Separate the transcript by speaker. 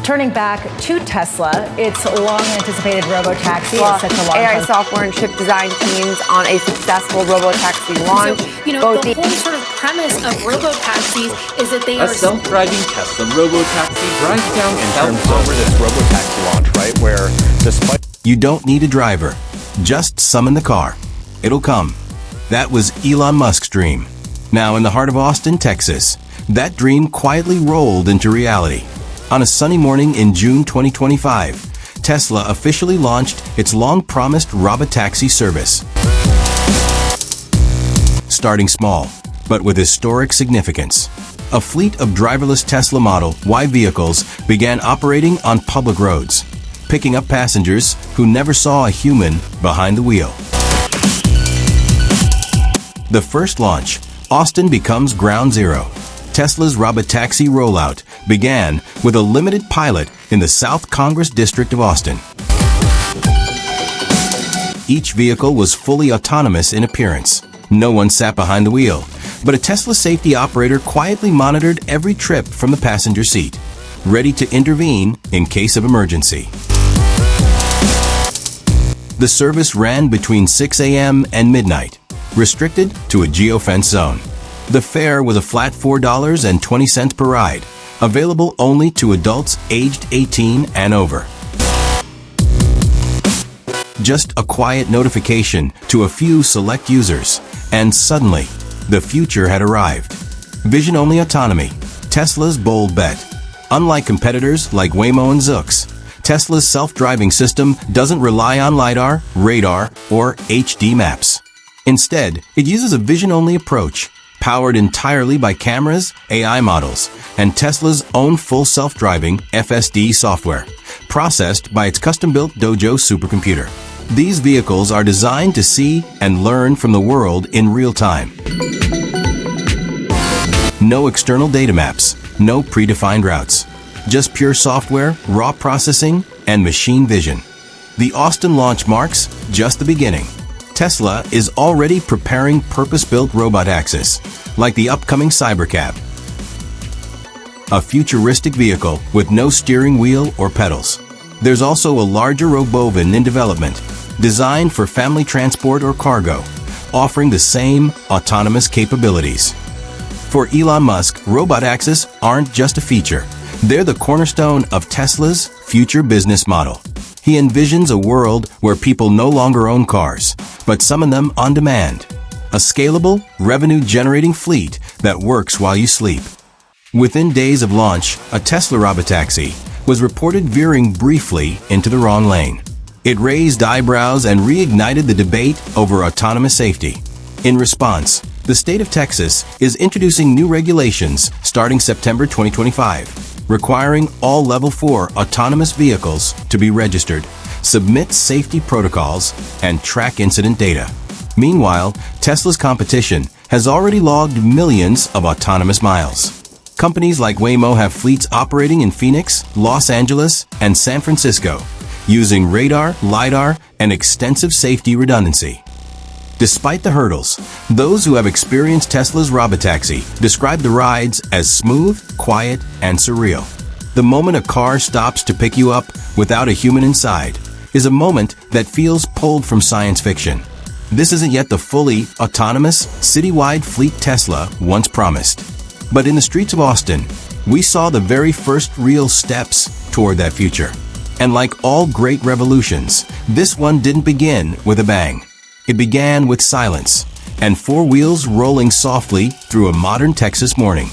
Speaker 1: Turning back to Tesla, its long-anticipated Robotaxi is such a long
Speaker 2: AI
Speaker 1: time.
Speaker 2: software and chip design teams on a successful Robotaxi launch.
Speaker 3: So, the whole sort of premise of Robotaxis is that they are...
Speaker 4: A self-driving Tesla Robotaxi drives down
Speaker 5: in terms of this Robotaxi launch, right, where despite...
Speaker 6: You don't need a driver. Just summon the car. It'll come. That was Elon Musk's dream. Now in the heart of Austin, Texas, that dream quietly rolled into reality. On a sunny morning in June 2025, Tesla officially launched its long-promised Robotaxi service. Starting small, but with historic significance. A fleet of driverless Tesla Model Y vehicles began operating on public roads, picking up passengers who never saw a human behind the wheel. The first launch, Austin becomes ground zero. Tesla's Robotaxi rollout began with a limited pilot in the South Congress District of Austin. Each vehicle was fully autonomous in appearance. No one sat behind the wheel, but a Tesla safety operator quietly monitored every trip from the passenger seat, ready to intervene in case of emergency. The service ran between 6 a.m. and midnight, restricted to a geofence zone. The fare was a flat $4.20 per ride, available only to adults aged 18 and over. Just a quiet notification to a few select users, and suddenly, the future had arrived. Vision-only autonomy, Tesla's bold bet. Unlike competitors like Waymo and Zoox, Tesla's self-driving system doesn't rely on LiDAR, radar, or HD maps. Instead, it uses a vision-only approach, powered entirely by cameras, AI models, and Tesla's own full self-driving FSD software, processed by its custom-built Dojo supercomputer. These vehicles are designed to see and learn from the world in real time. No external data maps, no predefined routes. Just pure software, raw processing, and machine vision. The Austin launch marks just the beginning. Tesla is already preparing purpose-built Robotaxis, like the upcoming Cybercab, a futuristic vehicle with no steering wheel or pedals. There's also a larger Robovan in development, designed for family transport or cargo, offering the same autonomous capabilities. For Elon Musk, Robotaxis aren't just a feature. They're the cornerstone of Tesla's future business model. He envisions a world where people no longer own cars, but summon them on demand. A scalable, revenue-generating fleet that works while you sleep. Within days of launch, a Tesla Robotaxi was reported veering briefly into the wrong lane. It raised eyebrows and reignited the debate over autonomous safety. In response, the state of Texas is introducing new regulations starting September 2025. Requiring all Level 4 autonomous vehicles to be registered, submit safety protocols, and track incident data. Meanwhile, Tesla's competition has already logged millions of autonomous miles. Companies like Waymo have fleets operating in Phoenix, Los Angeles, and San Francisco, using radar, LiDAR, and extensive safety redundancy. Despite the hurdles, those who have experienced Tesla's Robotaxi describe the rides as smooth, quiet, and surreal. The moment a car stops to pick you up without a human inside is a moment that feels pulled from science fiction. This isn't yet the fully autonomous, citywide fleet Tesla once promised. But in the streets of Austin, we saw the very first real steps toward that future. And like all great revolutions, this one didn't begin with a bang. It began with silence and four wheels rolling softly through a modern Texas morning.